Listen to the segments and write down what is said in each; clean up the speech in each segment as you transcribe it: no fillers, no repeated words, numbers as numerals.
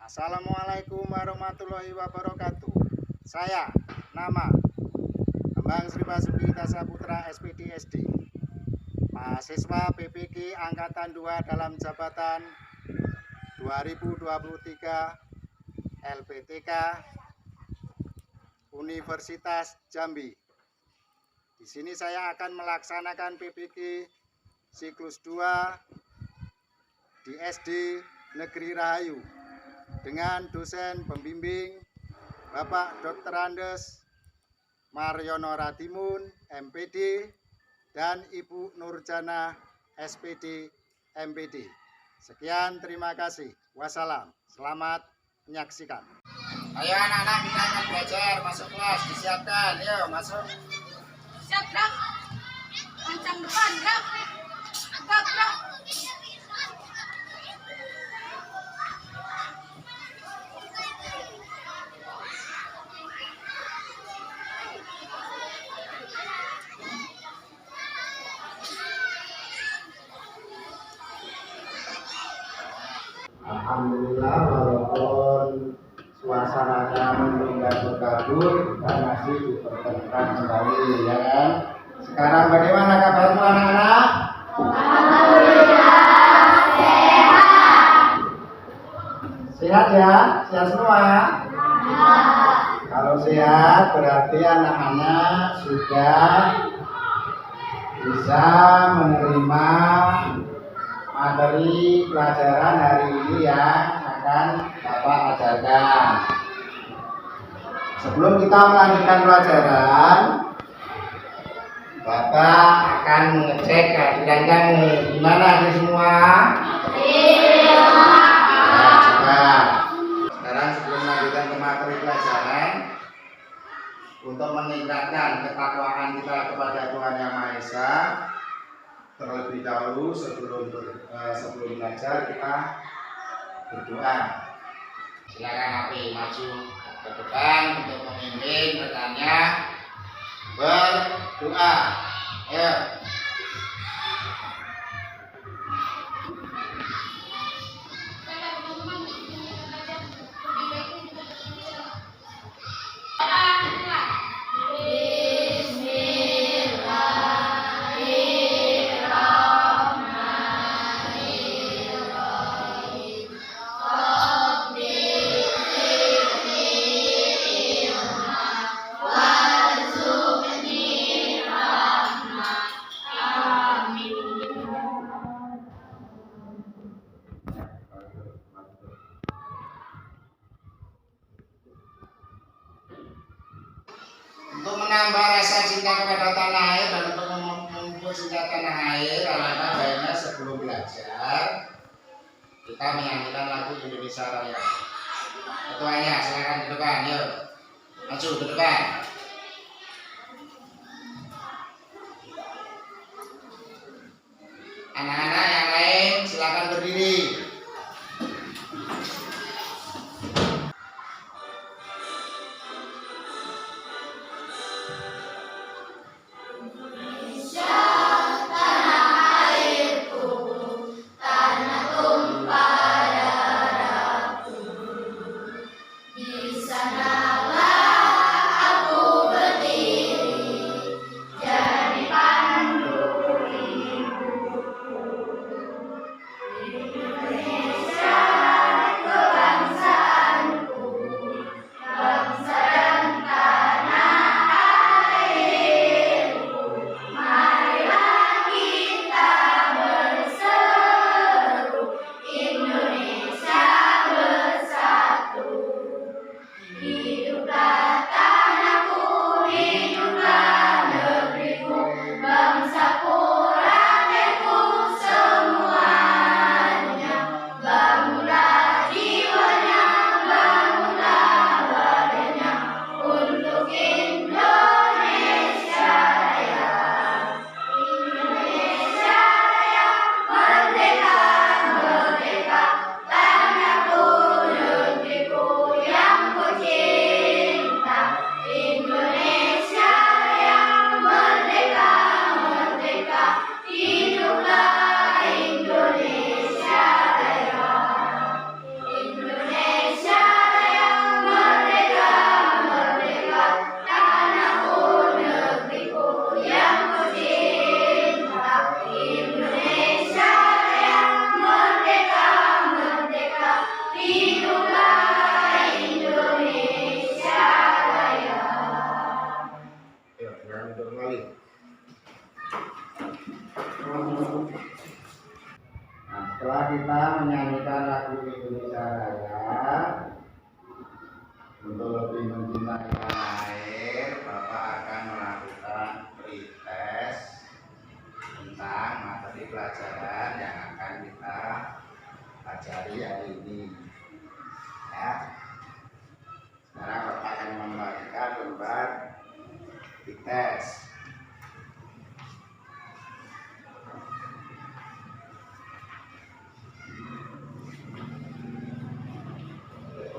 Assalamualaikum warahmatullahi wabarakatuh. Saya, nama Kembang Sri Basuki Tasaputra SPD SD, mahasiswa PPG Angkatan 2 dalam jabatan 2023 LPTK Universitas Jambi. Di sini saya akan melaksanakan PPG siklus 2 di SD Negeri Rahayu dengan dosen pembimbing Bapak Dr. Andes Mariono Radimun MPD dan Ibu Nurjana SPD MPD. Sekian, terima kasih. Wassalam. Selamat menyaksikan. Ayo anak-anak, kita akan belajar. Masuk kelas, disiapkan. Yuk, masuk. Siap, Bro. Kencang depan, Bro. Agak, Bro. Alhamdulillah, walaupun suasananya berkabut dan masih dipertemukan kembali, ya kan? Sekarang bagaimana kabarmu anak-anak? Alhamdulillah, sehat. Sehat ya? Sehat semua? Kalau sehat berarti anak-anak sudah bisa menerima materi pelajaran hari ini yang akan Bapak ajarkan. Sebelum kita melanjutkan pelajaran, Bapak akan mengecek keadaan gimana ini semua? Nah, coba. Sekarang sebelum melanjutkan ke materi pelajaran, untuk meningkatkan ketakwaan kita kepada Tuhan Yang Maha Esa, terlebih dahulu sebelum belajar kita berdoa. Silakan HP maju ke depan untuk memimpin bertanya berdoa. Ayo. Untuk menambah rasa cinta kepada tanah air dan untuk memupuk cinta tanah air, anak-anak baiknya sebelum belajar kita menyanyikan lagu Indonesia Raya. Ketuanya silakan ke depan, yuk maju ke depan. Anak-anak yang lain silakan berdiri.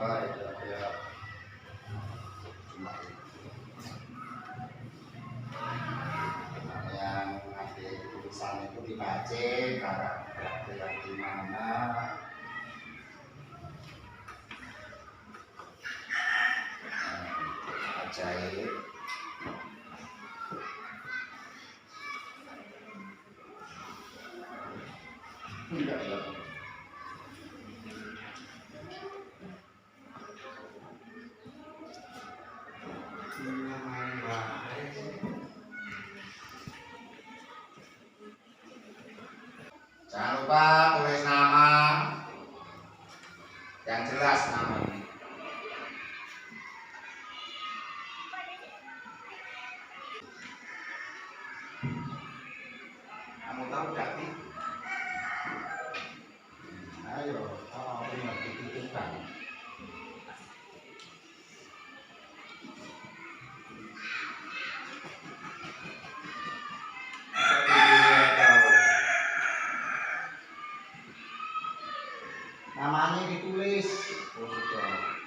coba itu ada cuma yang nanti tulisan itu dibaca karakter yang gimana. Ajaib. Enggak ada. Jangan lupa tulis nama yang jelas namanya. Kamu tahu gak sih? Ayo, kalau punya titipkan. Namanya ditulis. Oh, sudah.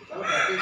Tahu berarti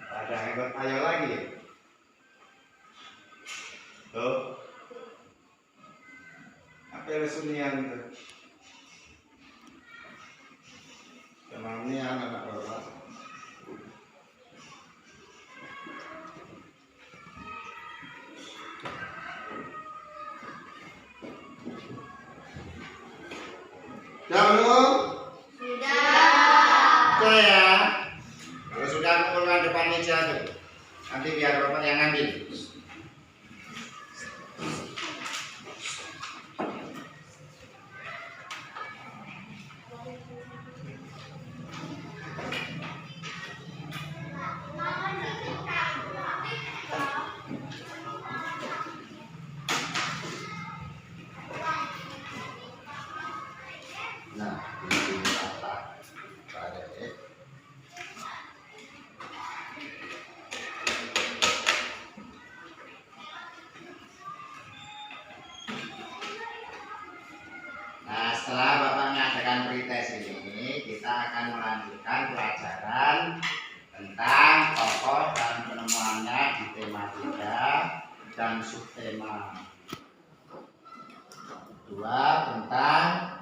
ada hebat ayo lagi. Tuh. Apa resunian itu? Emangnya anak bapak. Sudah belum? Sudah ya. Kalau sudah kumpulkan depan meja tuh. Nanti biar bapak yang ngambil. Nah, ini apa? Ada ya. Nah, setelah Bapak mengadakan pretest ini, kita akan melanjutkan pelajaran tentang tokoh dan penemuannya di tema 3 dan subtema 2 tentang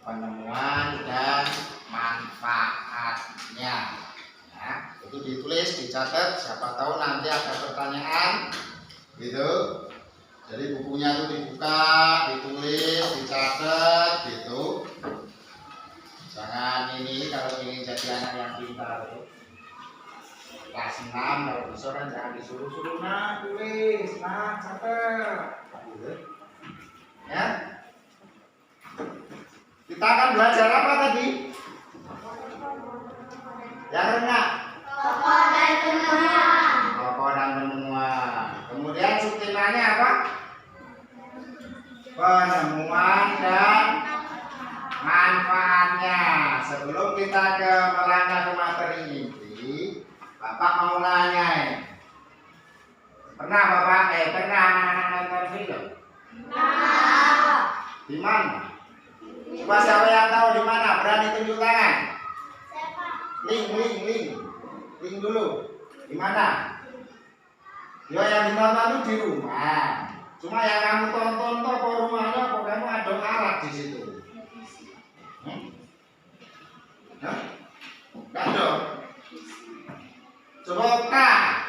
penemuan dan manfaatnya. Ya, itu ditulis, dicatat, siapa tahu nanti ada pertanyaan gitu. Jadi bukunya itu dibuka, ditulis, dicatat gitu. Jangan ini kalau ingin jadi anak yang pintar itu. Kelas 6 kalau bisa kan jangan disuruh-suruh, nah tulis, nah catat gitu. Ya. Kita akan belajar apa tadi? Yang renang. Tokoh dan penemuan. kita melangkah ke materi inti, Bapak mau nanya ini. Pernah Bapak pernah anak-anak nonton film? Pernah. Di mana? Coba siapa yang tahu di mana? Berani tunjuk tangan. Link dulu. Di mana? Ya yang ditonton itu di rumah. Cuma yang kamu tonton tuh ke rumahnya, kok kamu ada alat di situ? Hah? Enggak dong. Coba kak.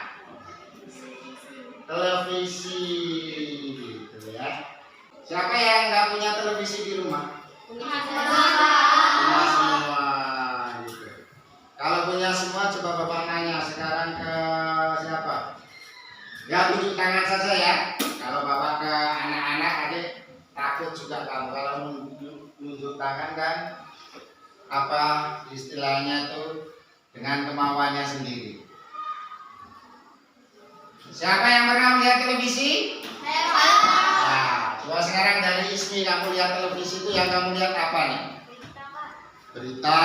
Televisi, gitu ya. Siapa yang nggak punya televisi di rumah? Punya semua, gitu. Kalau punya semua, coba Bapak nanya sekarang ke siapa? Ya tunjuk tangan saja ya. Kalau Bapak ke anak-anak adik takut juga kamu kalau nunjuk tangan kan apa istilahnya tuh dengan kemauannya sendiri. Siapa yang pernah melihat televisi? Nah, coba sekarang dari Ismi kamu lihat televisi itu yang kamu lihat apa nih? Berita.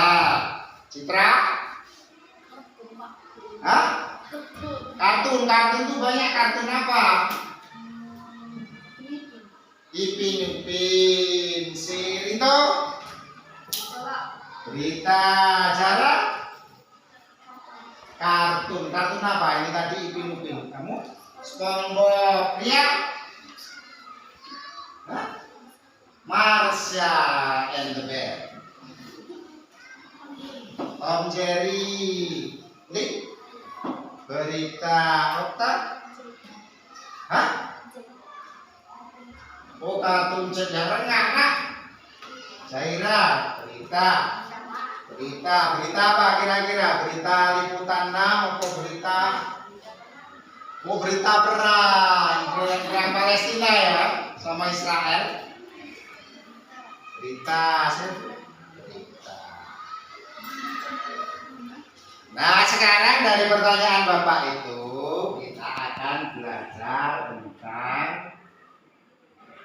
Citra? Hah? Kartun tuh banyak. Kartun apa? Ipin Upin. Si Rinto? Berita. Jara? Kartun apa? Ini tadi Ipin Upin. Kamu? SpongeBob. Ria? Hah? Marsha and the Bear. Tom Jerry. Link? Berita. Okta? Hah? Oh, kartun sejarah enggak? Zaira. Berita apa kira-kira? Berita liputan 6 atau berita perang Palestina ya sama Israel. Berita. Nah, sekarang dari pertanyaan Bapak itu kita akan belajar tentang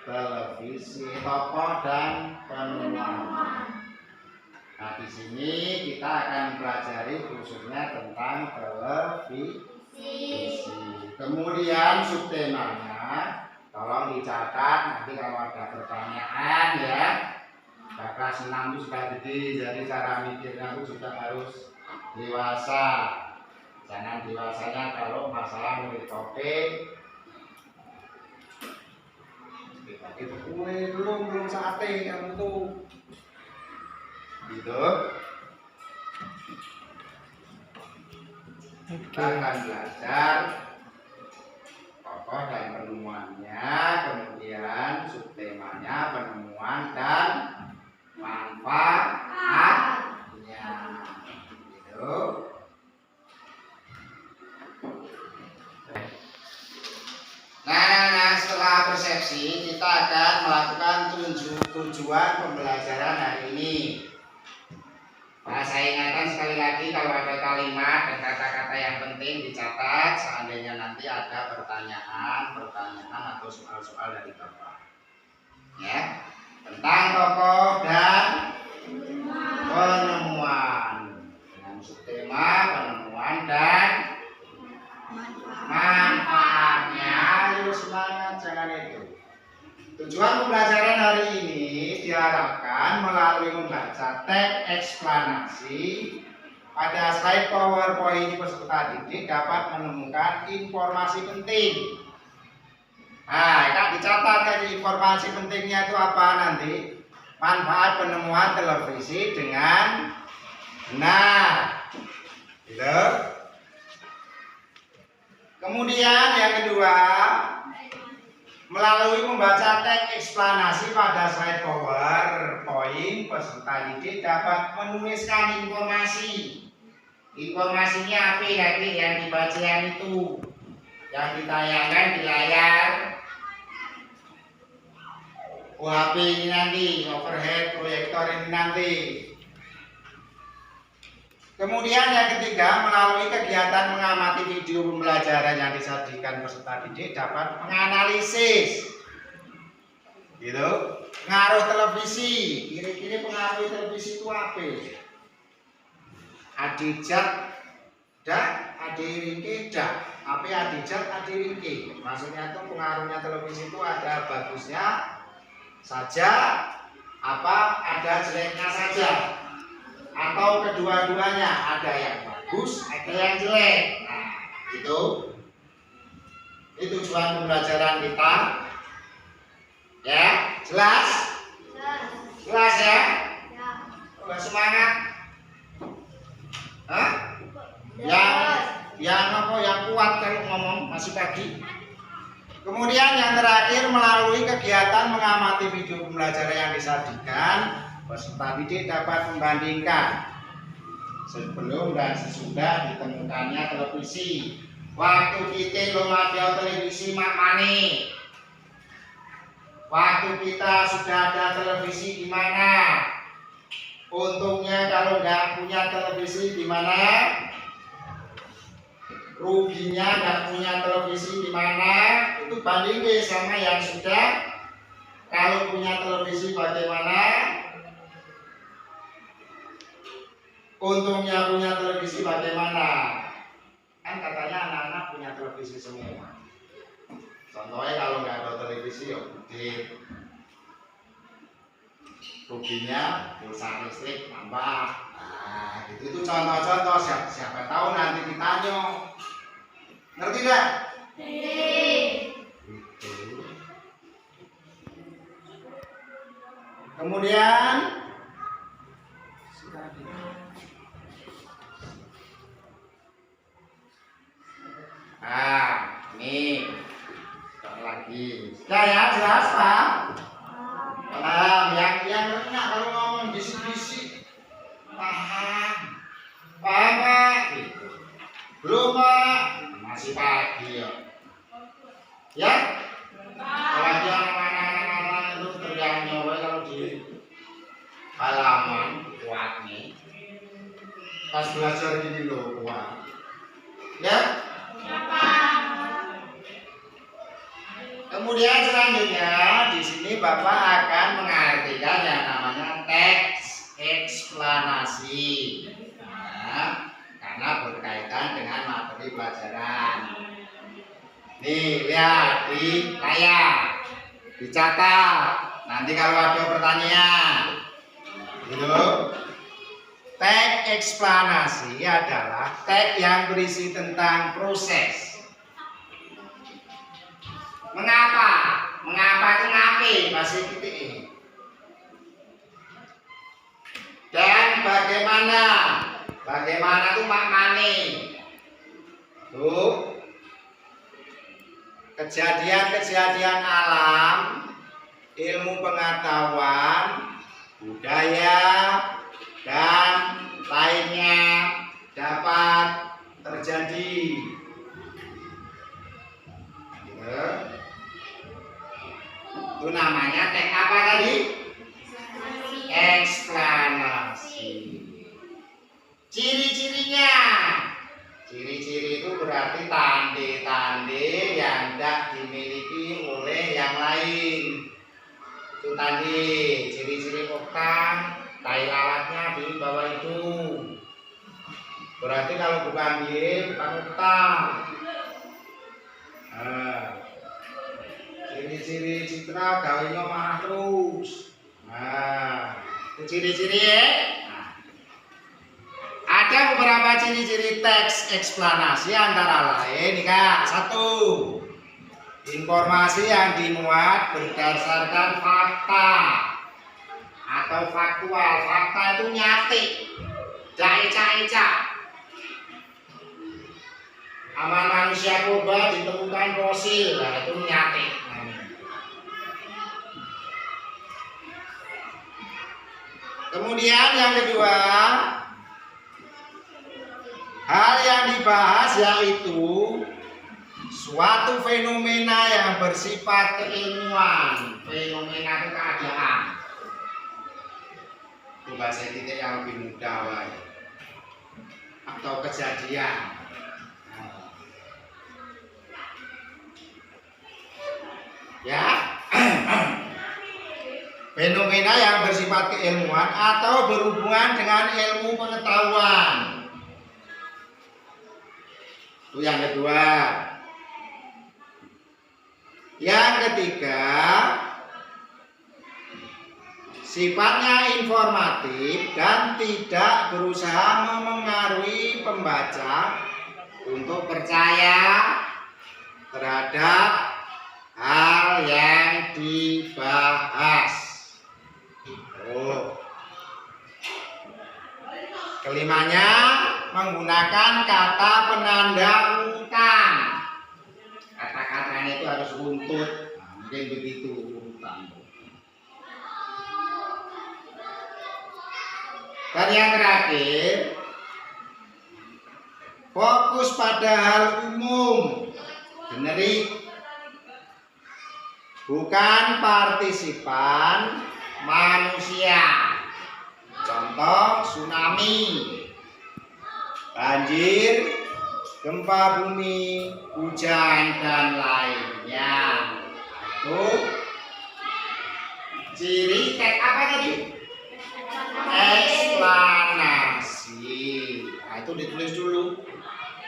televisi, tokoh dan penemuan. Nah, di sini kita akan pelajari khususnya tentang televisi. Kemudian subtemanya tolong dicatat nanti kalau ada pertanyaan ya. Kakak senang itu sudah gede, jadi cara mikirnya itu juga harus dewasa. Jangan dewasanya kalau masalah nulis topik. Itu kue belum sate kamu tuh. Gitu. Kita akan belajar tokoh dan penemuannya, kemudian subtemanya penemuan dan manfaatnya. Gitu. Nah, setelah persepsi kita akan melakukan tujuan pembelajaran hari ini. Nah, saya ingatkan sekali lagi kalau ada kalimat dan kata-kata yang penting dicatat seandainya nanti ada pertanyaan atau soal-soal dari Bapak. Ya, tentang tokoh dan penemuan dengan subtema penemuan dan manfaatnya. Ayo semangat, jangan itu. Tujuan pembelajaran hari ini diharapkan melalui membaca teks eksplanasi pada slide PowerPoint peserta didik dapat menemukan informasi penting. Nah, Kak dicatat tadi informasi pentingnya itu apa nanti? Manfaat penemuan televisi dengan benar. Gitu. Kemudian yang kedua, melalui membaca teks eksplanasi pada slide PowerPoint, peserta didik dapat menuliskan informasi. Informasinya apa tadi yang dibacakan itu, yang ditayangkan di layar UHP ini nanti, overhead proyektor ini nanti. Kemudian yang ketiga, melalui kegiatan mengamati video pembelajaran yang disajikan peserta didik dapat menganalisis, gitu, pengaruh televisi. Kira-kira pengaruh televisi itu apa? adijat dak, adiringke dak. Apa adijat, adiringke? Maksudnya itu pengaruhnya televisi itu ada bagusnya saja, apa ada jeleknya saja, atau kedua-duanya, ada yang bagus, ada yang jelek. Nah, itu tujuan pembelajaran kita. Ya, jelas? Jelas ya? Udah semangat? Hah? Yang apa? Yang kuat kalau ngomong masih pagi. Kemudian yang terakhir, melalui kegiatan mengamati video pembelajaran yang disajikan, peserta didik dapat membandingkan sebelum dan sesudah ditemukannya televisi. Waktu kita belum ada televisi mak mani. Waktu kita sudah ada televisi gimana? Untungnya kalau nggak punya televisi gimana? Ruginya nggak punya televisi gimana? Itu bandingin sama yang sudah. Kalau punya televisi bagaimana? Untungnya punya televisi bagaimana? Kan katanya anak-anak punya televisi semua. Contohnya kalau nggak ada televisi ya gede. Ruginya pulsa listrik nambah. Nah, itu contoh-contoh, siapa tahu nanti ditanya. Ngerti nggak? Kemudian ini lagi. Sudah ya, jelas Pak? Yang enak kalau ngomong bisik-bisik. Paham Pak? Gitu. Belum Pak? Masih pagi ya. Ya? Apalagi anak-anak itu teriaknya kalau di halaman kuat nih. Pas belajar gini loh kuat. Ya? Kemudian selanjutnya di sini Bapak akan mengartikan yang namanya teks eksplanasi. Nah, karena berkaitan dengan materi pelajaran. Nih, lihat di layar. Dicatat. Nanti kalau ada pertanyaan. Gitu. Teks eksplanasi adalah teks yang berisi tentang proses. Mengapa? Mengapa itu ngapi bahasa titik ini. Dan bagaimana? Bagaimana itu maknane? Tuh. Kejadian-kejadian alam, ilmu pengetahuan, budaya, dan lainnya dapat terjadi. Itu namanya teks apa tadi? Eksplanasi. Ciri-cirinya. Ciri-ciri itu berarti tanda-tanda yang tidak dimiliki oleh yang lain. Itu tadi ciri-ciri okta, tai lalatnya di bawah itu. Berarti kalau bukan Y, bukan okta. Ciri-ciri citra gawenya marah terus. Nah, itu ciri-ciri ya. Nah, ada beberapa ciri-ciri teks eksplanasi antara lain nih Kak. 1. Informasi yang dimuat berdasarkan fakta atau faktual. Fakta itu nyati, eca-eca. Aman manusia purba ditemukan fosil, nah itu nyati. Kemudian yang kedua, hal yang dibahas yaitu suatu fenomena yang bersifat keilmuan. Fenomena itu keadaan. Itu bahasa titik yang lebih mudah atau kejadian. Ya. Fenomena yang bersifat keilmuan atau berhubungan dengan ilmu pengetahuan. Itu yang kedua. Yang ketiga, sifatnya informatif dan tidak berusaha memengaruhi pembaca untuk percaya terhadap hal yang dibahas. Kelimanya, menggunakan kata penanda urutan. Kata-katanya itu harus runtut. Nah, mungkin begitu urutan. Dan yang terakhir, fokus pada hal umum, generik, bukan partisipan manusia. Contoh tsunami, banjir, gempa bumi, hujan, dan lainnya. Itu ciri teks apa tadi? Eksplanasi. Nah, itu ditulis dulu.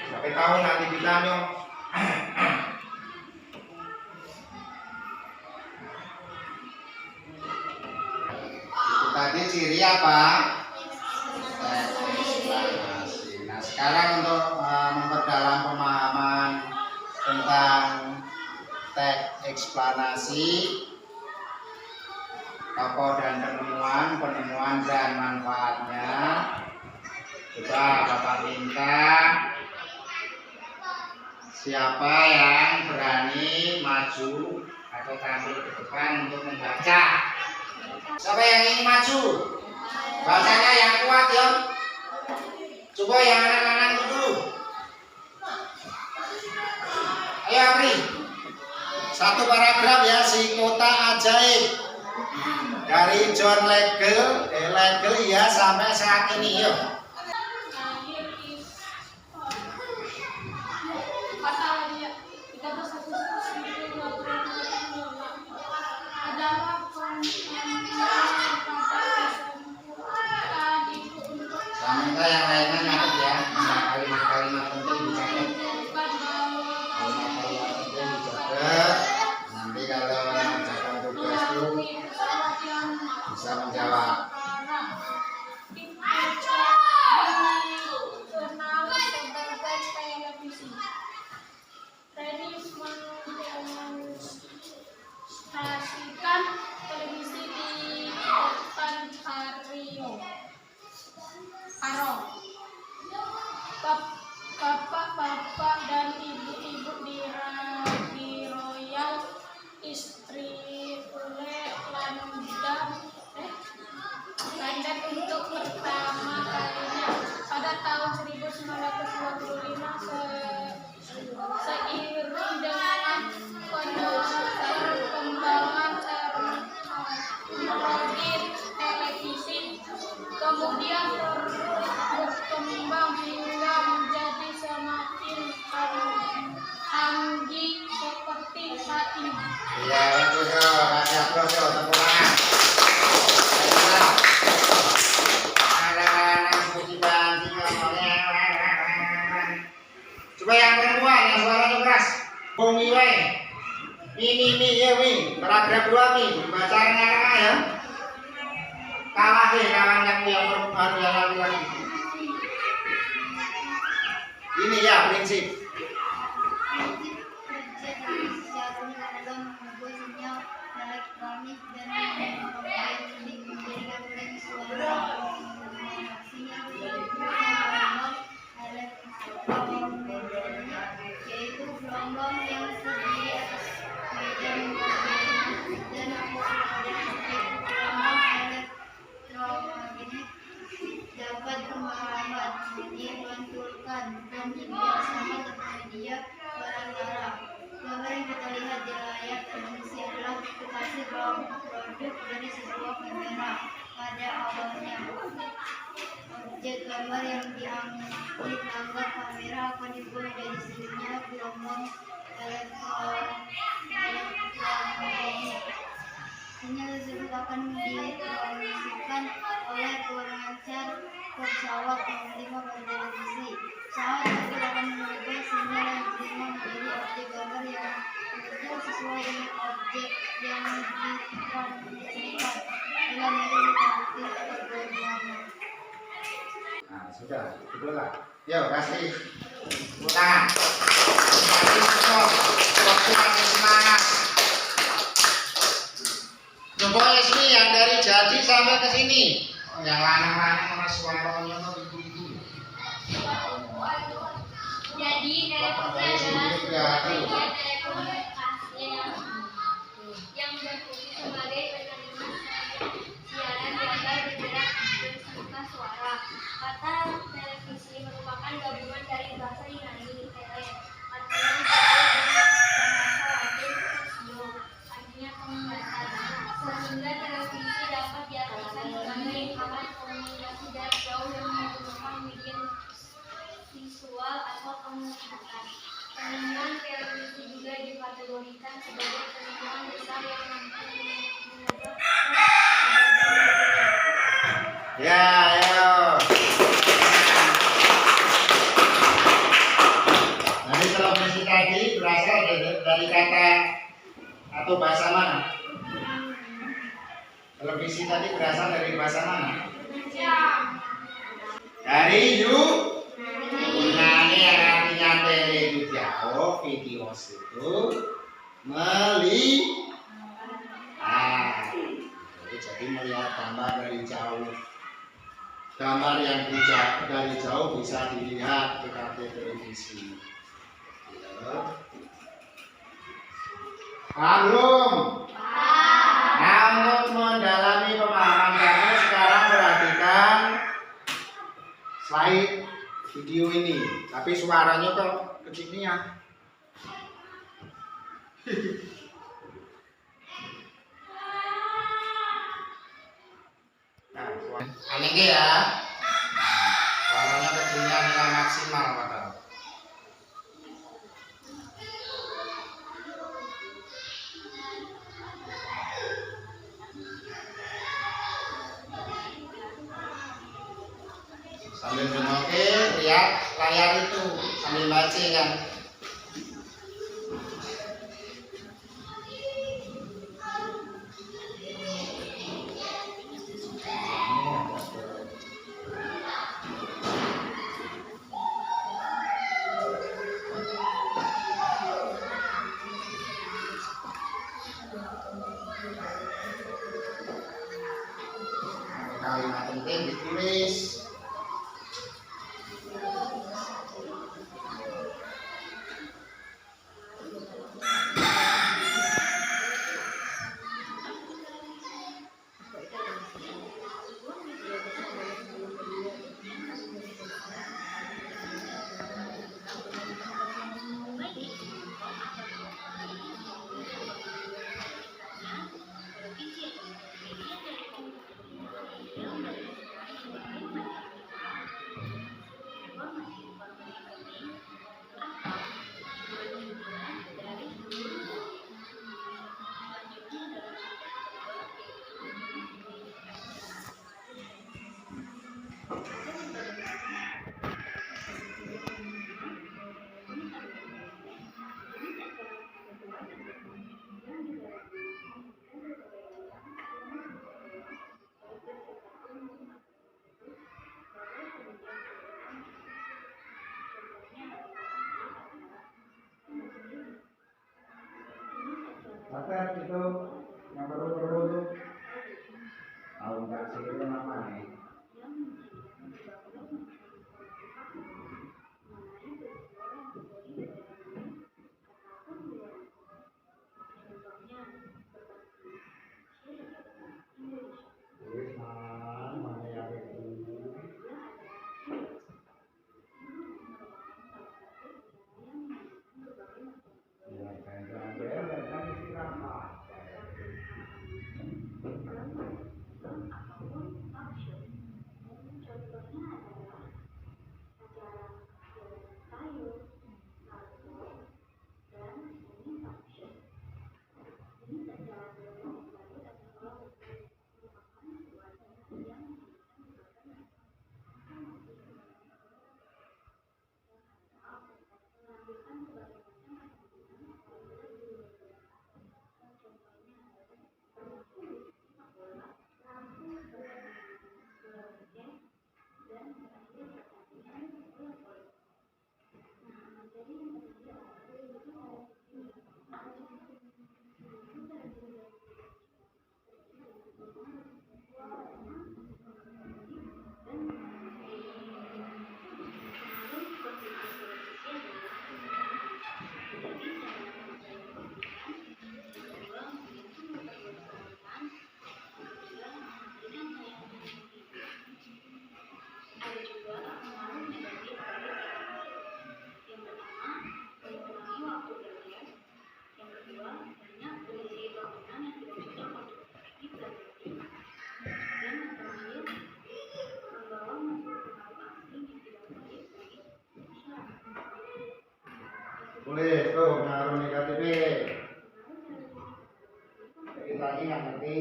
Sampai tahu nanti ditanya. Itu tadi ciri apa? Eksplanasi. Nah, sekarang untuk memperdalam pemahaman tentang teks eksplanasi, tokoh dan penemuan dan manfaatnya. Coba Bapak minta siapa yang berani maju atau tampil ke depan untuk membaca. Siapa yang ingin maju? Bacanya yang kuat ya. Coba yang anak-anak dulu. Ayo Apri. Satu paragraf ya, si kota ajaib. Dari John Legel ya sampai saat ini yuk. Minta yang lainnya nyatet ya, kalimat-kalimat penting dicatat. Kalimat-kalimat penting dicatat. Nanti kalau mengerjakan tugas itu bisa menjawab. Stasikan televisi di depan Bapak-bapak dan ibu-ibu di Royal Istripule London untuk pertama kalinya pada tahun 1925 seiring dengan perkembangan teknologi televisi kemudian berkembang hingga menjadi semakin canggih seperti saat ini. Iya, itu kasih aplaus yo, tepuk tangan. Coba yang perempuan yang suaranya keras. Bumi wae. Ini ya wi, paragraf 2 nih, bacanya ya. Kalah deh kawan yang perempuan yang laki-laki. Ini ya prinsip. Elektronik dan teknologi menjadikan banyak suara yaitu gelombang yang terdiri atas medan dan gelombang elektromagnetik dapat menghambat, dipantulkan dan juga sama tersedia barang-barang. Gambar yang kita lihat di layar televisi adalah aplikasi produk dari sebuah kamera. Pada awalnya, objek gambar yang dianggap kamera akan dibuat dari sisinya gelombang elektromagnetik. Sinyal tersebut akan ditransmisikan oleh pemancar pesawat yang menerima pada televisi. Pesawat tersebut akan mengubah sinyal Udah, betul lah. Yuk, kasih tepuk tangan. Kasih support. Waktu makin semangat. Coba Esmi yang dari Jadi sampai ke sini. Yang lanang-lanang sama suaranya tuh ibu-ibu. Jadi telekomunikasi adalah bagian telekomunikasi yang berfungsi sebagai penerima siaran gambar bergerak bersama suara. Kata televisi merupakan gabungan dari bahasa Yunani tele, artinya jauh, dan bahasa Latin visio, artinya penglihatan. Sehingga televisi dapat diartikan sebagai alat komunikasi jarak jauh yang menggunakan medium visual atau penglihatan. Penemuan televisi juga dikategorikan sebagai penemuan besar yang mampu mengubah Ya, ayo. Jadi televisi tadi berasal dari kata atau bahasa mana? Televisi tadi berasal dari bahasa mana? Dari Yunani yang artinya tele itu jauh, videos itu jadi melihat gambar dari jauh. Gambar yang dari jauh bisa dilihat dekat televisi. Belum. Nah, untuk mendalami pemahaman kamu sekarang perhatikan slide video ini. Tapi suaranya kok kecilnya. Aneh ya. Suaranya kecilnya nilai maksimal padahal. Sambil menyoke lihat layar itu sambil baca kan. Kalimat penting ditulis. Maka itu yang perlu tahu nggak sih itu namanya? Boleh, tuh pengaruh negatifnya. Kita lagi nggak ngerti.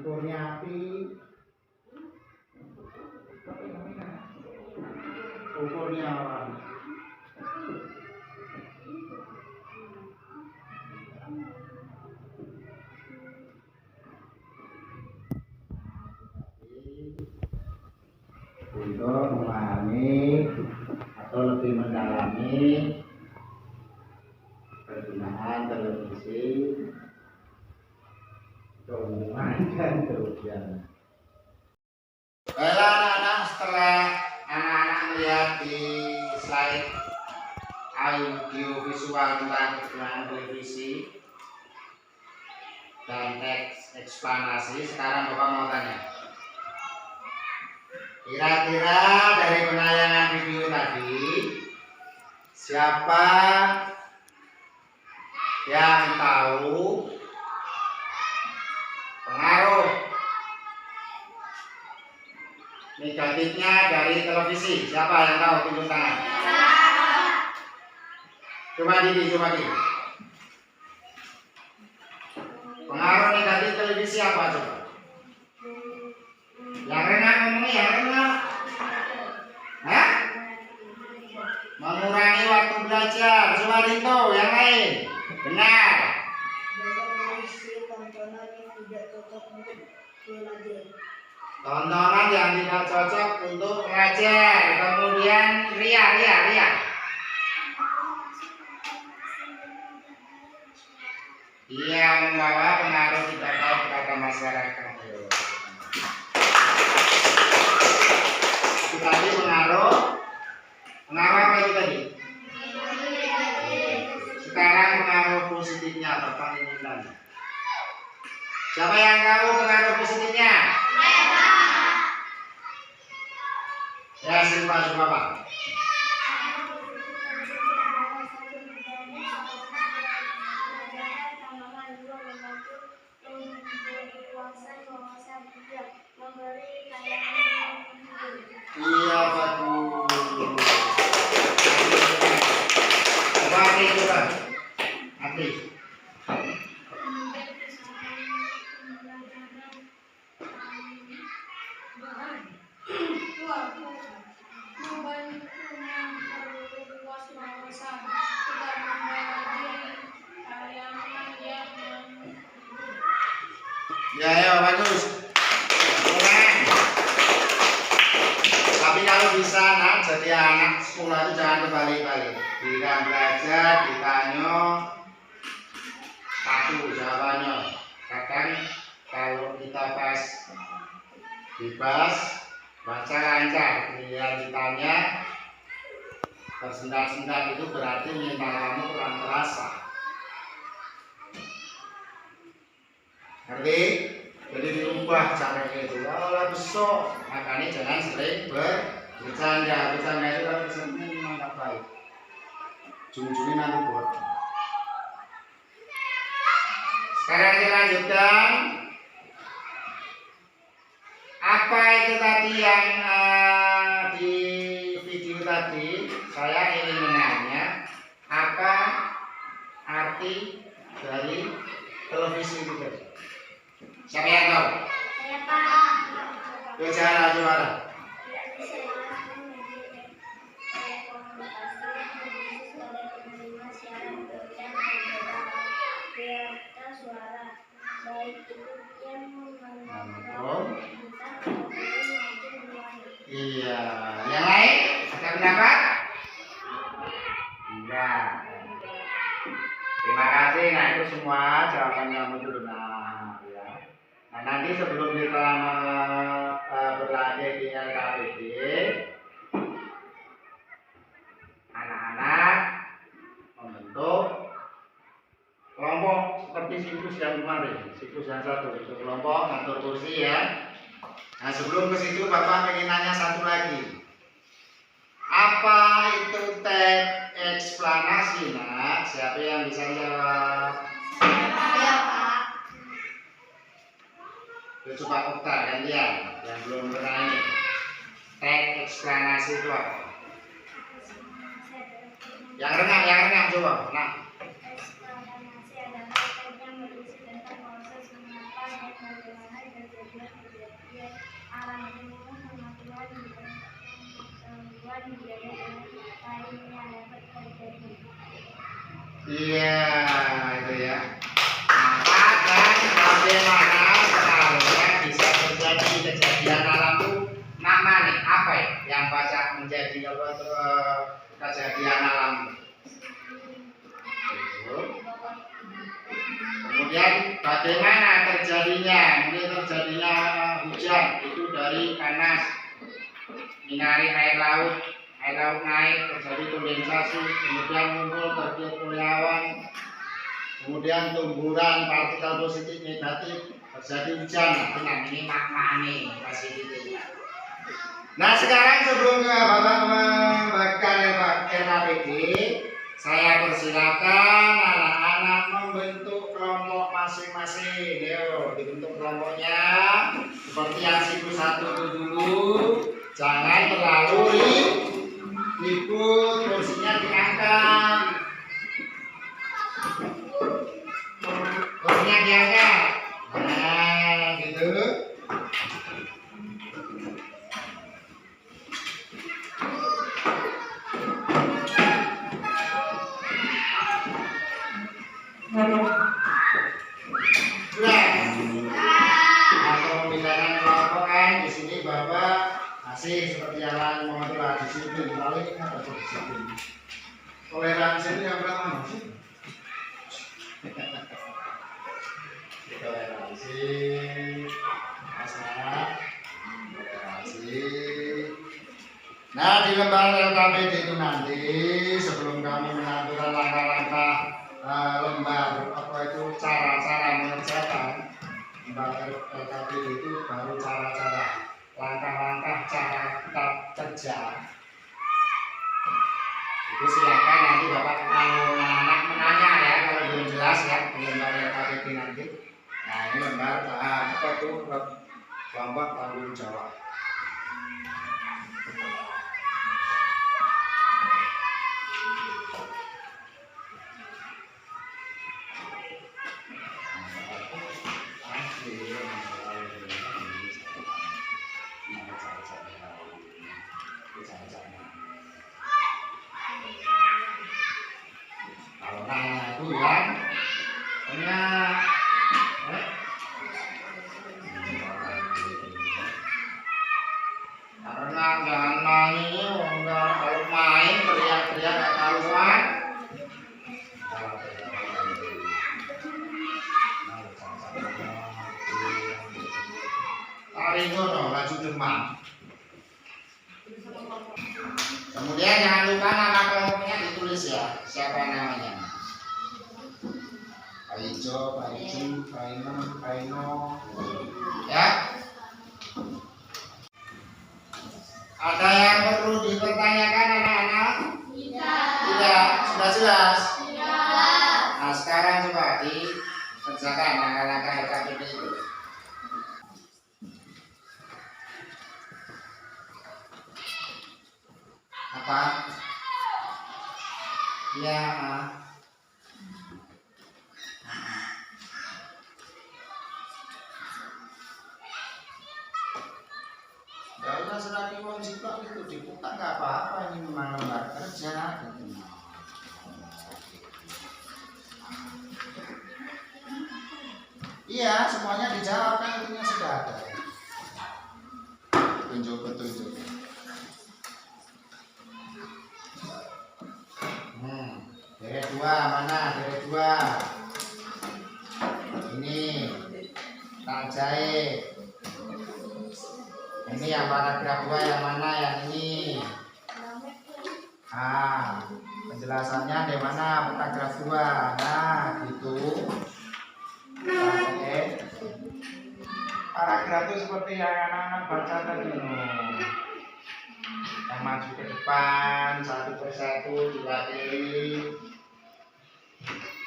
Kurniati. Kurniawan. Untuk memahami atau lebih mendalami penggunaan televisi, keuntungan dan kerugian. Baiklah anak-anak, setelah anak-anak melihat di slide audio visual tentang kegunaan televisi dan teks eksplanasi, sekarang Bapak mau tanya. Kira-kira dari penayangan video tadi, siapa yang tahu pengaruh negatifnya dari televisi? Siapa yang tahu? Tunjuk tangan. Coba Didi. Pengaruh negatif televisi apa coba? Yang renang ngomongnya yang renang. Hah? Mengurangi waktu belajar. Coba Dito, yang lain. Benar. Tontonan yang tidak cocok untuk belajar. Kemudian Ria. Dia membawa pengaruh tidak baik kepada masyarakat. Itu tadi pengaruh apa itu tadi? Sekarang pengaruh positifnya Bapak ini tadi. Siapa yang tahu pengaruh positifnya? Ya, Silva Pak. Iya, bagus. Coba. Ati. Ya, bagus. Keren. Tapi kalau bisa nak jadi anak sekolah itu jangan kebalik-balik. Bila belajar ditanya satu jawabannya. Kadang kalau kita pas bebas baca lancar, yang ditanya tersendat-sendat itu berarti mental kamu kurang terasa. Ngerti? Jadi diubah cara itu. Kalau besok makanya jangan sering bercanda. Bercanda itu kalau kesannya memang tak baik. Ujung-ujungnya nanti buat. Sekarang kita lanjutkan. Apa itu tadi yang di video tadi? Saya ingin menanya apa arti dari televisi itu tadi? Siapa yang tahu? Saya Pak. Coba. Iya, yang lain ada pendapat? Enggak. Terima kasih. Nah itu semua jawaban kamu dulu nah. Ya. Nah nanti sebelum kita berlatih di LKPD, anak-anak membentuk kelompok seperti siklus yang kemarin, siklus yang satu itu kelompok ngatur kursi ya. Nah sebelum ke situ Bapak pengen nanya satu lagi. Apa itu teks eksplanasi nak? Siapa yang bisa jawab? Saya Pak. Coba Okta gantian yang belum pernah ini. Teks eksplanasi itu apa? Yang renang coba. Nah, Eksplanasi adalah teks yang berisi tentang proses mengapa dan bagaimana kejadian-kejadian alam ilmu, pengetahuan budaya dan lainnya dapat terjadi. iya itu ya. Apa dan bagaimana seharusnya bisa terjadi kejadian alam itu nama nih apa ya yang baca menjadi apa kejadian alam itu. Kemudian bagaimana terjadinya mungkin terjadinya hujan itu dari panas minari air laut naik terjadi kondensasi kemudian muncul tertiup awan kemudian tumburan partikel positif negatif terjadi hujan. Nah ini maknanya positif. Nah sekarang sebelum Bapak membagikan RKPD, saya persilakan anak-anak membentuk kelompok masing-masing. Yo, dibentuk kelompoknya seperti yang siklus 1 itu dulu. Jangan terlalu ribut, kursinya diangkat. Kursinya diangkat. Nah, gitu. Atau pemilihan kelompok kan di sini Bapak masih seperti yang lain mengatur disiplin. Paling ingat atau disiplin. Toleransi itu yang pertama sih. Toleransi, masalah, toleransi. Nah di lembaran LKPD itu nanti sebelum kami menentukan langkah-langkah lembar apa itu cara-cara mengerjakan lembar LKPD itu baru cara-cara langkah-langkah cara kita kerja itu silakan nanti Bapak kalau anak menanya ya kalau belum jelas ya di lembar LKPD nanti. Nah ini lembar apa itu kelompok tanggung jawab. Kalau nanya itu ya, karena jangan main, kalau main teriak-teriak gak karuan. Tarik ngono, laju demam. Kemudian jangan lupa nama kelompoknya ditulis ya, siapa namanya. Pak Ijo, Pak Iju, Pak Ino, Pak Ino. Ya. Ada yang perlu dipertanyakan anak-anak? Tidak. Sudah jelas? Nah sekarang coba dikerjakan langkah-langkah LKPD itu. Apa? Ya. Ya udah sudah diwajibkan itu diputar nggak apa-apa ini memang lembar kerja. Iya semuanya dijawab kan intinya sudah ada. Petunjuk. Deret 2 mana? Deret 2. Ini tang jahit. Ini yang paragraf 2 yang mana? Yang ini. Penjelasannya di mana? Paragraf 2. Nah, gitu. Oke. Paragraf itu seperti yang anak-anak baca tadi. Yang maju ke depan satu persatu diwakili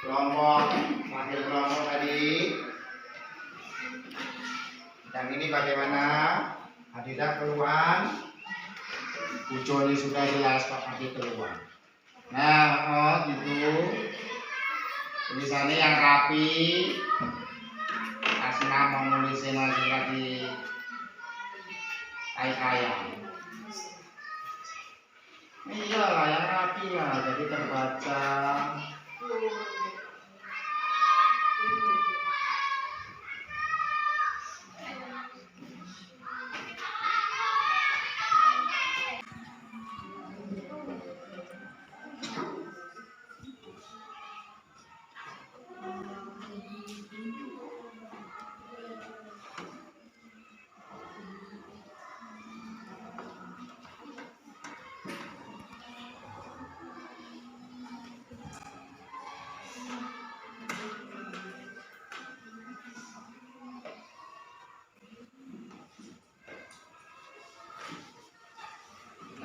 kelompok wakil kelompok tadi. Yang ini bagaimana? Hadidah keluar. Ujo ini sudah jelas Pak Hadi keluar. Nah tulisannya yang rapi. Asna mau nulisnya masih lagi ayam. Iyalah yang rapi lah, jadi terbaca.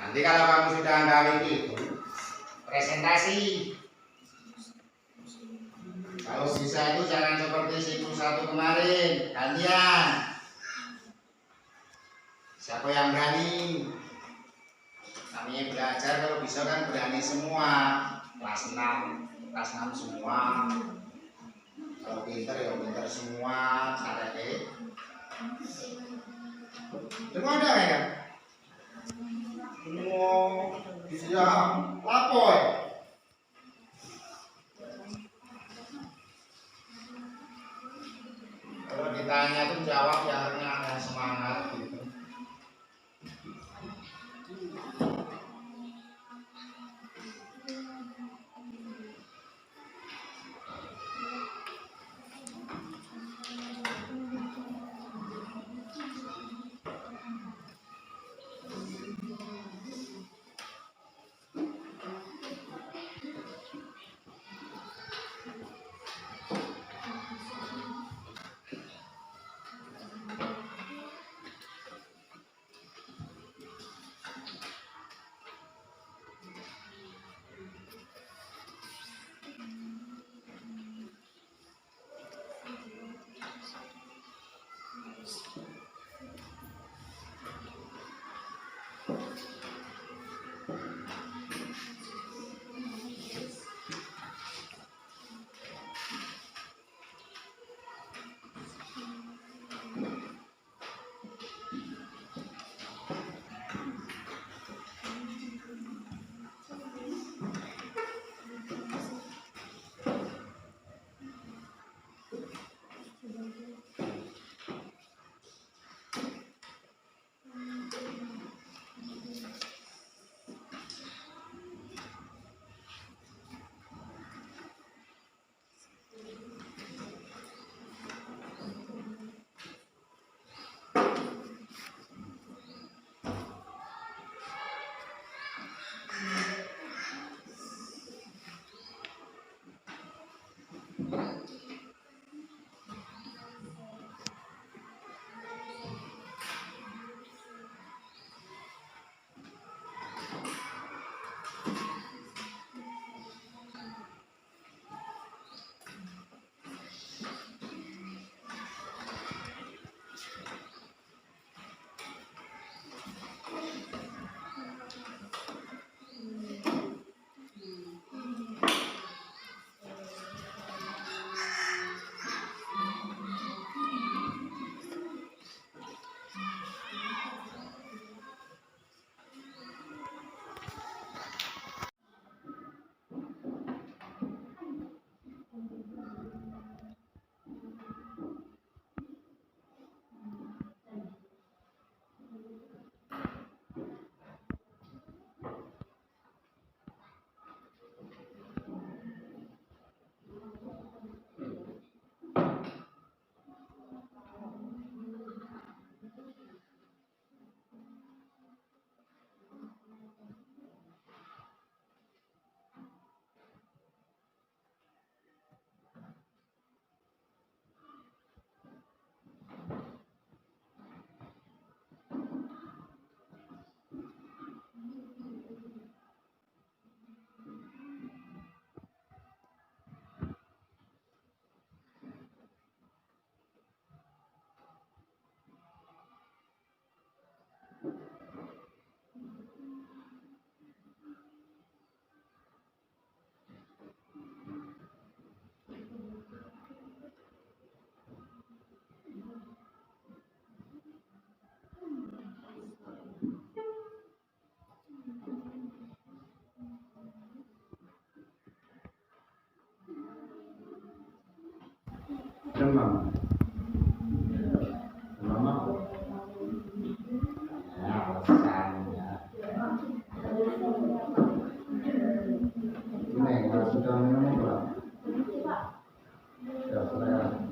Nanti kalau kamu sudah anggawi itu presentasi. Kalau bisa itu jangan seperti siklus 1 kemarin, gantian. Siapa yang berani? Namanya belajar kalau bisa kan berani semua. Kelas 6 semua. Kalau pinter ya pinter semua. Caranya. Dengar ada ya? Mau bisa lapor. Kalau ditanya tuh jawab yang ada semangat gitu. mama. Mama kok? Ya, pesan ya. Ini kalau sudah minum apa? Ya, saya.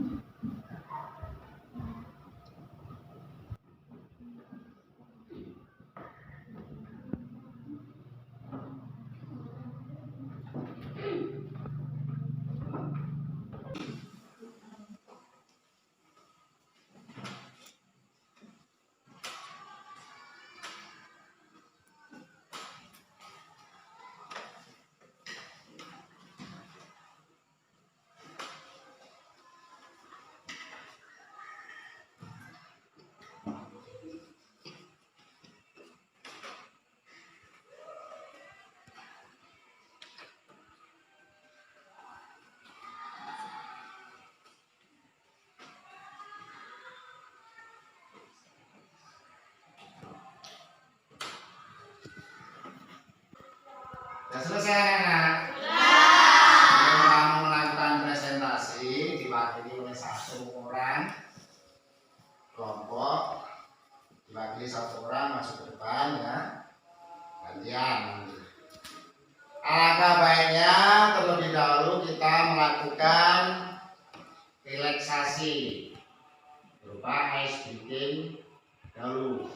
Sudah selesai anak-anak? Sebelum kamu melakukan presentasi diwakili oleh satu orang kelompok, diwakili satu orang masuk ke depan ya, gantian nanti. Alangkah baiknya terlebih dahulu kita melakukan relaksasi berupa ice breathing dahulu.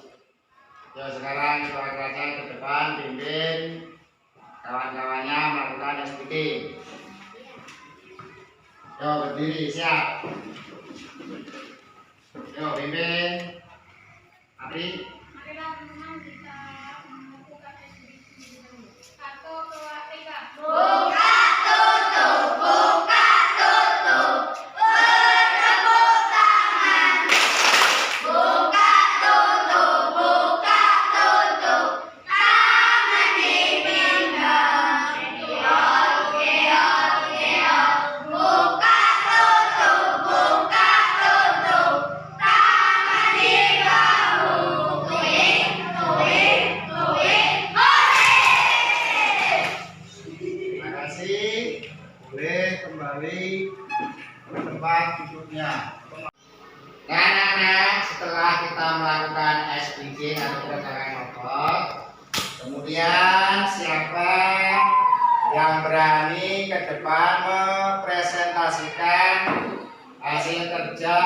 Yuk sekarang kita akan ke depan, pimpin kawan-kawannya melakukan speaking. Yo berdiri, siap. Yo pimpin. Apri. Marilah teman-teman kita melakukan SBC dulu. 1, 2, 3. Buka tutup, buka tutup, bertepuk tangan. Buka tutup, tangan dipindah. Oke, buka tutup, tangan di bahu. Tuing, tuing, tuing, hore! Terima kasih. Boleh kembali ke tempat duduknya. Nah, anak-anak, setelah kita melakukan SBG atau peregangan otot, kemudian siapa yang berani ke depan mempresentasikan hasil kerja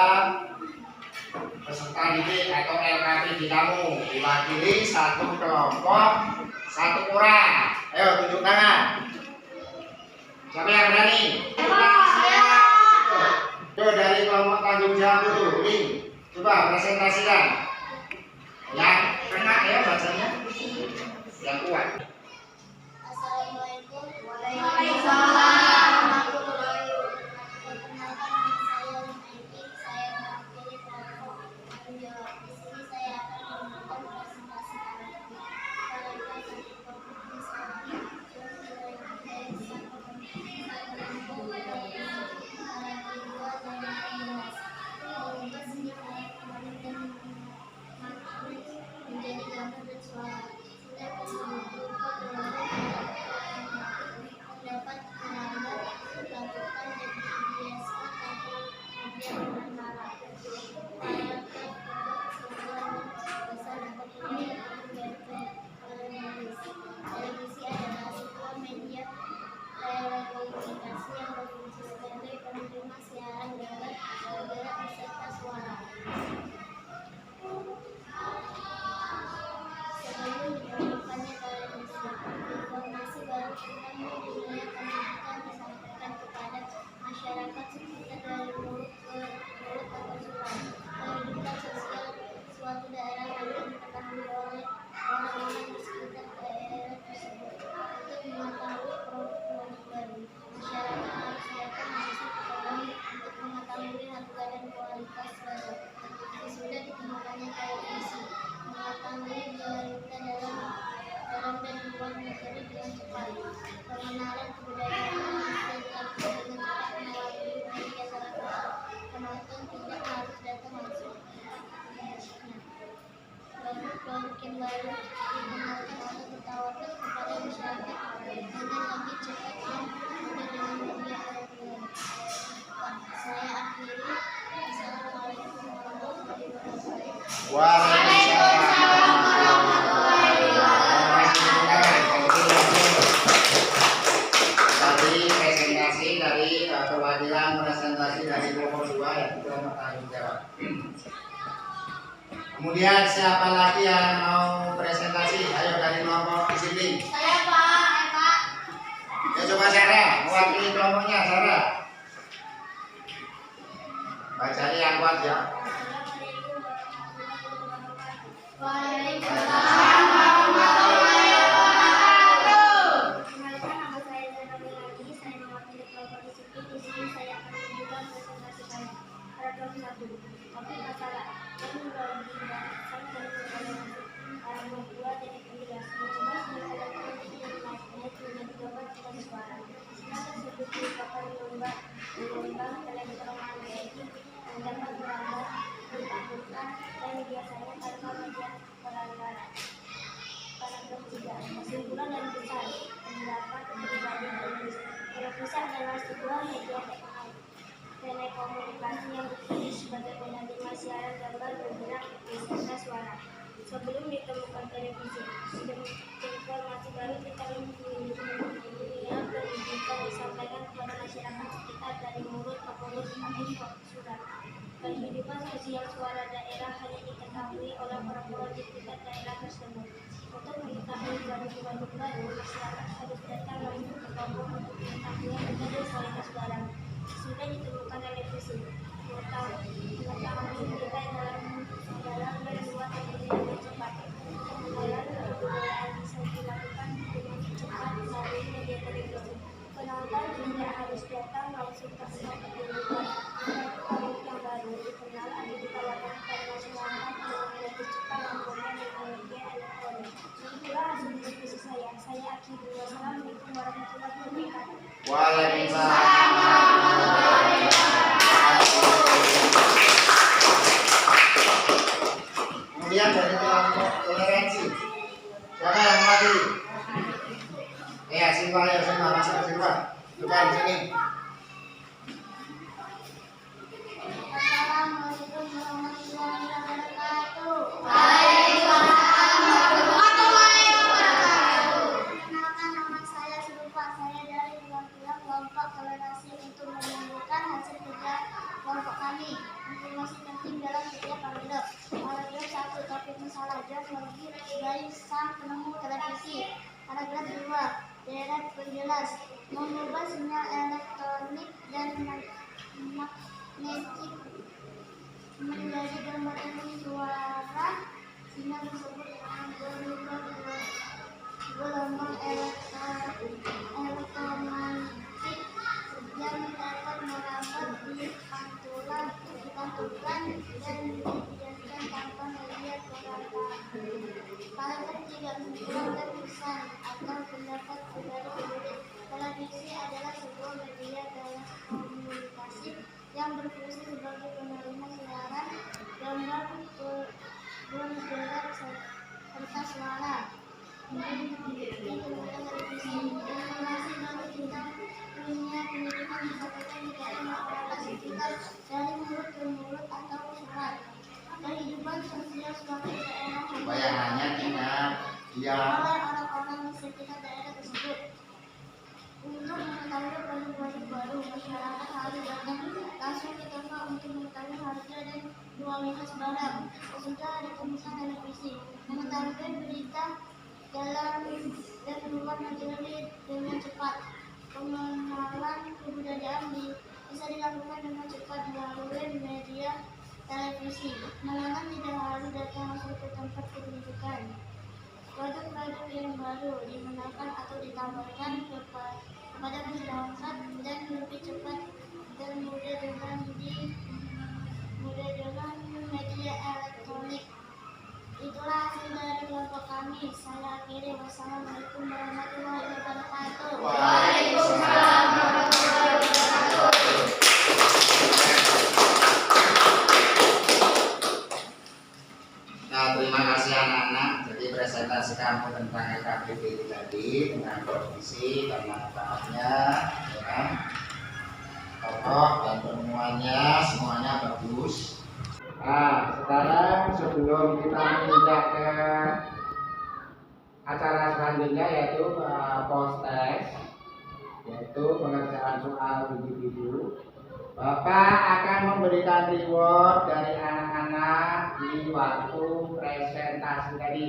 peserta didik atau LKP di kamu, diwakili satu kelompok, satu orang. Ayo tunjuk tangan. Siapa yang berani? Yo dari kelompok tanggung jawab dulu, Ling. Coba presentasikan. Yang kena ya bacanya, yang kuat. Assalamualaikum. Waalaikumsalam. Perkenalkan nama saya Linda. Saya mewakili kelompok tanggung jawab. Di sini saya akan memberikan presentasi kali ini. Kalau kita satu kompetisi saya menjadi gambar dan suara. Sudah Waalaikumsalam warahmatullahi wabarakatuh. Tadi presentasi dari perwakilan presentasi dari kelompok 2 yang kita bertanggung jawab. Kemudian siapa lagi yang mau presentasi? Ayo dari kelompok disiplin. Saya Pak. Ya coba Sarah, mewakili kelompoknya Sarah. Bacanya yang kuat ya. Waalaikumsalam warahmatullahi wabarakatuh. Perkenalkan, nama saya Zara Melani. Saya mewakili kelompok disiplin. Di sini saya akan menunjukkan presentasi saya. Paragraf 1. Topik masalah. Dan membagi batasan dari paragraf 2 titik 13. Mengemas dengan elektronik yang magnet menjadi gambar dan suara. Istilah tersebut merupakan gelombang elektromagnetik yang dapat berada bertabukan dan biasanya tanpa media perangkat. Paragraf 3. Kesimpulan dan pesan. Pendapat pribadi penulis. Televisi adalah sebuah media telekomunikasi yang berfungsi sebagai penerima siaran gambar bergerak beserta suara. Sebelum ditemukan televisi, informasi baru tentang dunia pendidikan disampaikan kepada masyarakat sekitar dari mulut ke mulut atau surat. Kehidupan sosial suara daerah hanya diketahui oleh orang-orang di sekitar daerah tersebut. Untuk mengetahui produk-produk baru, masyarakat harus datang langsung ke toko untuk mengetahui berbagai kualitas barang. Sudah ditemukan televisi. Mengetahui berita dalam membuat pemberian cepat. Penggunaan kebudayaan bisa dilakukan dengan cepat melalui media televisi. Penonton tidak harus datang langsung ke tempat pembuatan. Produk yang baru dikenal atau ditawarkan kepada masyarakat dengan lebih cepat menggunakan teknologi elektronik. Itulah hasil diskusi saya. Saya akhiri. Wassalamualaikum warahmatullahi wabarakatuh. Waalaikumsalam warahmatullahi wabarakatuh. Kemudian dari kelompok toleransi. Siapa yang mewakili? Ya, Silva ya, Silva masuk Silva. Coba di sini. Assalamualaikum warahmatullahi wabarakatuh. Waalaikumsalam warahmatullahi wabarakatuh. Perkenalkan, nama saya Silva. Saya dari perwakilan kelompok toleransi untuk menunjukkan hasil kerja kelompok kami. Informasi penting dalam setiap paragraf. Paragraf 1. Topik masalah. Teknologi dari sang penemu televisi. Paragraf 2. Daerah penjelas. Mengubah sinyal elektronik dan magnetik menjadi gambar dan suara. Sinyal tersebut akan berubah gelombang elektromagnetik yang dapat merambat di pantulan, dipantulkan dan dibiarkan tanpa media perangkat. Paragraf 3. Kesimpulan dan pesan atau pendapat pribadi penulis. Televisi adalah sebuah media telekomunikasi yang berfungsi sebagai penerima siaran gambar bergerak serta suara. Televisi. Informasi baru tentang dunia pendidikan disampaikan kepada masyarakat sekitar dari mulut ke mulut atau surat. Kehidupan sosial suatu daerah Bayangannya tidak. Ya. oleh orang-orang di sekitar daerah tersebut. Untuk mengetahui produk-produk baru, masyarakat harus datang langsung ke toko untuk mengetahui harga dan kualitas barang. Sudah ditemukan televisi. Mengetahui berita dalam dan luar negeri dengan cepat. Pengenalan kebudayaan bisa dilakukan dengan cepat melalui media televisi. Menonton tidak harus datang langsung ke tempat pendidikan. Produk-produk yang baru dimenangkan atau ditawarkan kepada masyarakat dan lebih cepat dan mudah dengan media elektronik. Itulah hasil dari kelompok kami. Saya akhiri. Wassalamualaikum warahmatullahi wabarakatuh. Waalaikumsalam warahmatullahi wabarakatuh. Nah, terima kasih anak-anak. Jadi presentasi kamu tentang LKPD itu tadi, tentang kondisi dan manfaatnya, ya kan? Pokok dan penemuannya semuanya bagus. Nah, sekarang sebelum untuk pengerjaan soal individu, Bapak akan memberikan reward dari anak-anak di waktu presentasi tadi.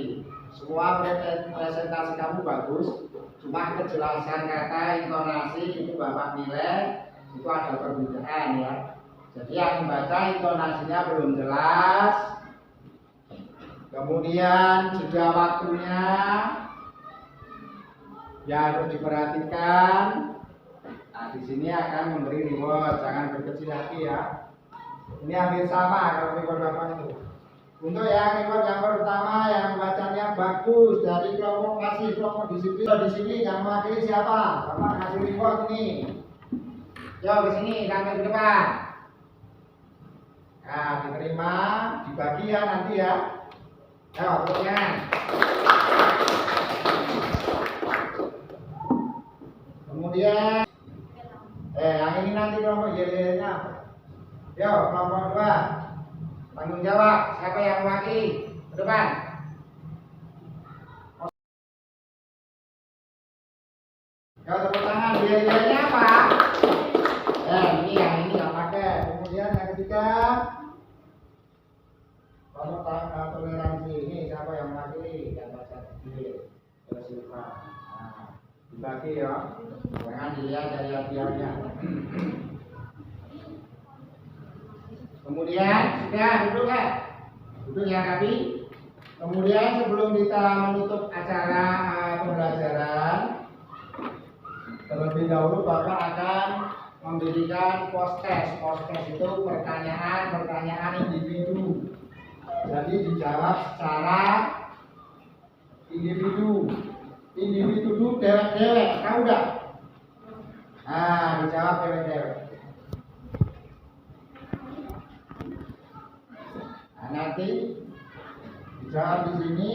Semua presentasi kamu bagus, cuma kejelasan kata, intonasi itu Bapak nilai itu ada perbedaan ya. Jadi yang membaca intonasinya belum jelas, kemudian jeda waktunya ya harus diperhatikan. Nah, di sini akan memberi reward, jangan berkecil hati ya. Ini hampir sama kalau reward Bapak itu. Untuk yang reward yang pertama yang bacanya bagus dari kelompok kasih kelompok disiplin di sini yang mewakili siapa? Bapak kasih reward ini. Yo ke sini sampai ke depan. Nah, diterima, dibagi ya nanti ya. Ayo, pokoknya. Kemudian yang ini nanti kelompok YL-nya. Yo, kelompok 2. Tanggung jawab, siapa yang mewakili? Ke depan. Yo, tepuk tangan. YL-nya apa? Ini yang ini nggak pakai. Kemudian yang ketiga, kelompok toleransi. Ini siapa yang mewakili? Yang baca sendiri. Silva. Nah, dibagi ya. Jangan dilihat dari hadiahnya. Kemudian sudah duduk ya, duduk ya Kabi. Kemudian sebelum kita menutup acara pembelajaran, terlebih dahulu Bapak akan memberikan post test. Post test itu pertanyaan individu. Jadi dijawab secara individu. Individu dewek-dewek, tahu enggak? Nah, dijawab dewek-dewek. Nah, nanti dijawab di sini.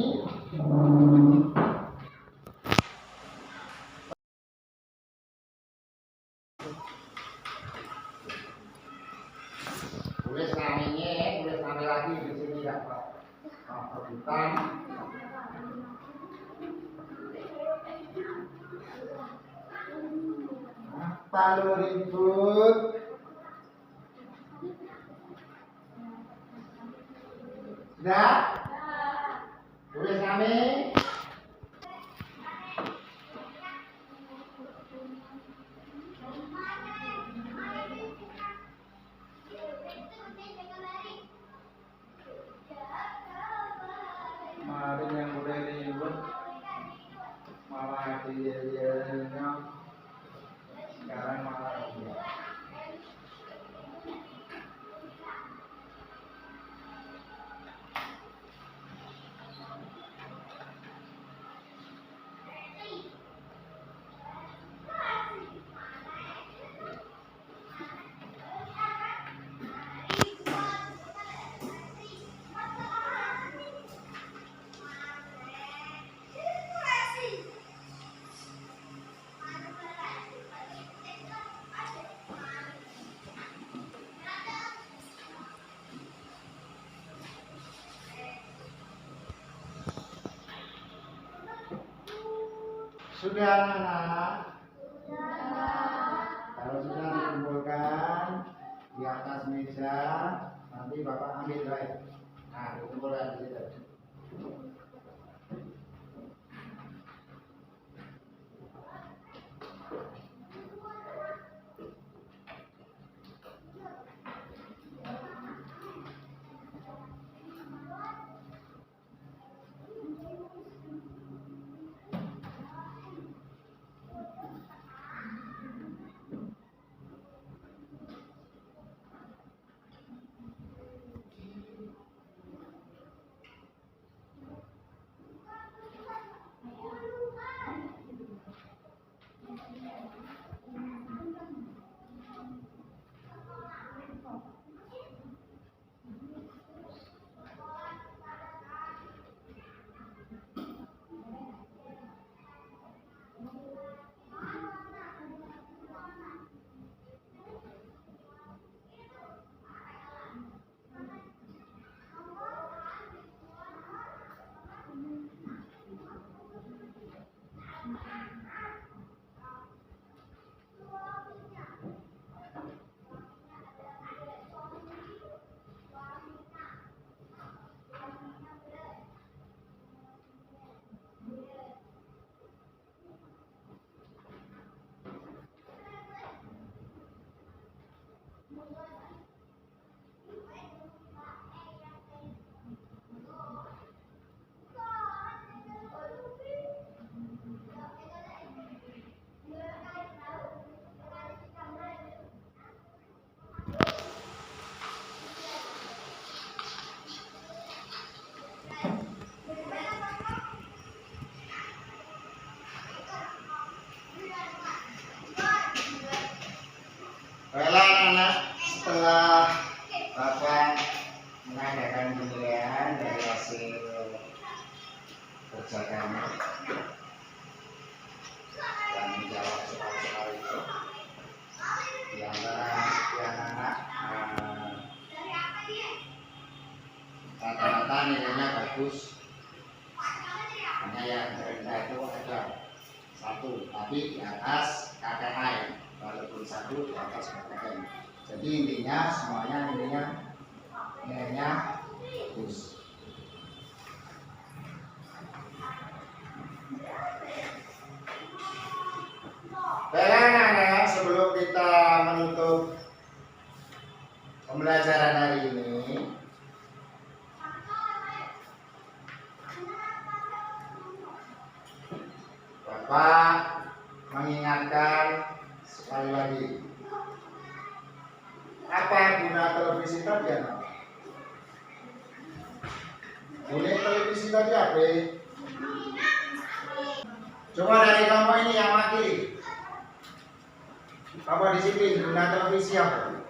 Tulis namanya, tulis nama lagi di sini ya Pak. Bukan. Apa lu ribut? Sudah? Tulis nama. Kemarin yang udah ribut malah dia sekarang malah dia. Sudah anak-anak? Kalau sudah dikumpulkan di atas meja, nanti Bapak ambil baik. Nah, dikumpulkan di situ. Baiklah anak-anak, setelah Bapak mengadakan penilaian dari hasil kerja kami dan menjawab soal-soal itu, di antara sekian anak rata-rata nilainya bagus, hanya yang terendah itu ada satu, tapi di atas KPI, walaupun satu di atas KPI. Jadi intinya semuanya nilainya bagus. Baiklah anak-anak, sebelum kita menutup pembelajaran hari ini, Bapak mengingatkan sekali lagi, apa guna televisi tadi anak? Unit televisi tadi apa? Coba dari kelompok ini yang mati. Apa disiplin guna televisi apa?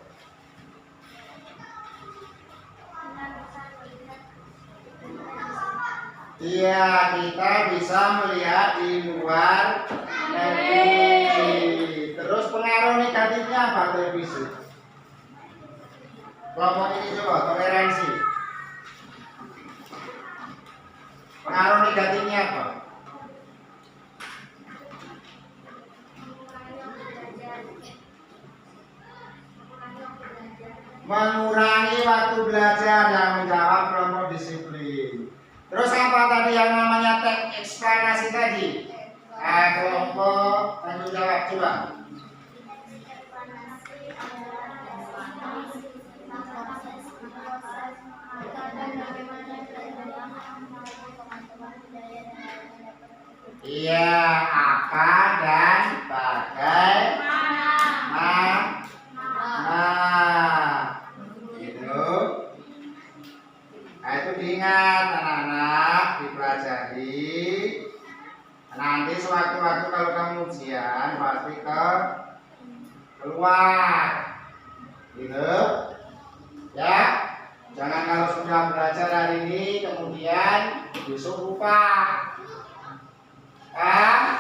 Iya, kita bisa melihat di luar televisi. Terus pengaruh negatifnya apa televisi? Kelompok ini coba toleransi. Pengaruh negatifnya apa? Mengurangi waktu belajar yang menjawab kelompok disiplin. Terus apa tadi yang namanya teks eksplanasi tadi? Kelompok tanggung jawab coba. Iya, apa dan bagaimana. Gitu. Nah, itu diingat anak-anak, dipelajari. Nanti sewaktu-waktu kalau kamu ujian pasti keluar. Gitu. Ya. Jangan kalau sudah belajar hari ini kemudian besok lupa. Nah,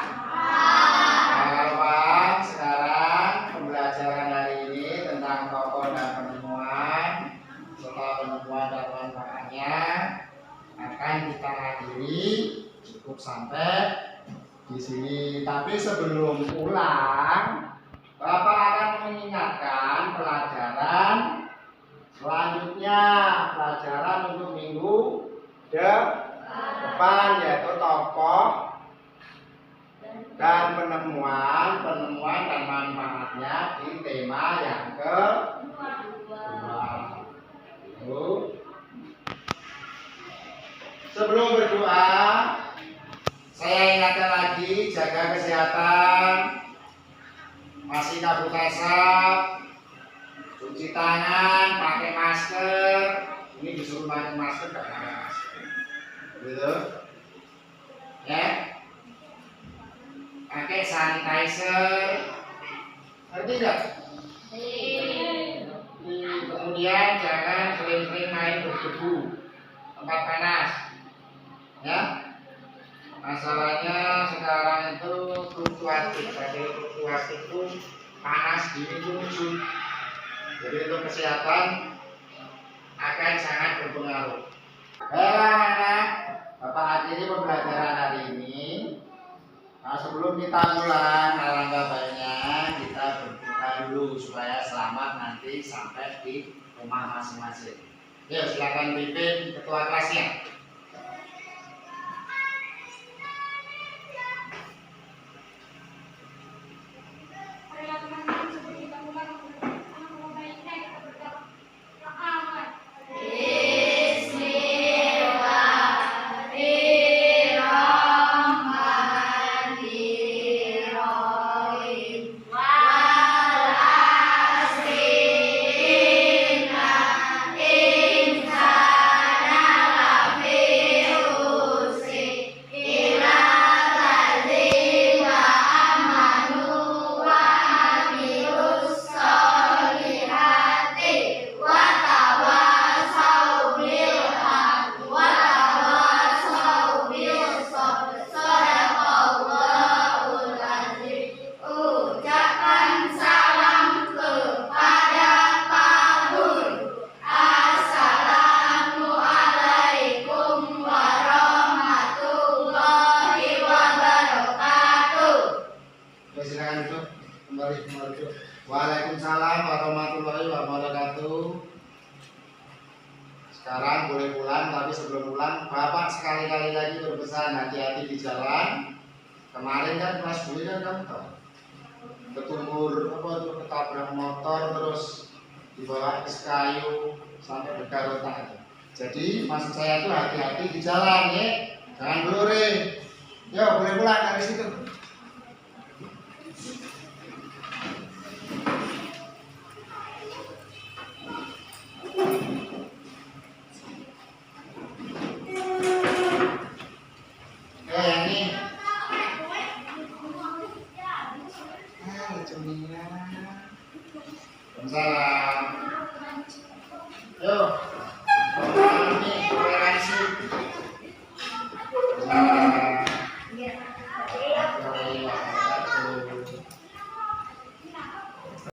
kalau paham sekarang pembelajaran hari ini tentang tokoh dan penemuan, setelah penemuan dan manfaatnya akan kita akhiri cukup sampai di sini. Tapi sebelum pulang, Bapak akan mengingatkan pelajaran selanjutnya, pelajaran untuk minggu depan, yaitu tokoh dan penemuan dan manfaatnya di tema yang kedua. Sebelum berdoa, saya ingatkan lagi, jaga kesehatan, masih kabut asap, cuci tangan, pakai masker. Ini disuruh pakai masker, nggak pakai masker, gitu, ya. Pakai sanitizer, ngerti nggak? Kemudian jangan sering-sering main berdebu, tempat panas, ya. Masalahnya sekarang itu fluktuatif, jadi fluktuatif itu panas dingin itu muncul. Jadi untuk kesehatan akan sangat berpengaruh. Anak, Bapak akhiri pembelajaran hari ini. Nah, sebelum kita pulang, alangkah baiknya kita berdoa dulu supaya selamat nanti sampai di rumah masing-masing. Yuk, silakan pimpin ketua kelasnya. Waalaikumsalam warahmatullahi wabarakatuh. Sekarang boleh pulang, tapi sebelum pulang Bapak sekali-kali lagi berpesan hati-hati di jalan. Kemarin kan kelas gue kan kamu tahu ketumbur apa itu, ketabrak motor terus dibawa es kayu sampai berdarah otak. Jadi maksud saya tuh hati-hati di jalan ya, jangan blure. Yo boleh pulang dari situ. Yang ini. Lucu nih. Salam. Yo.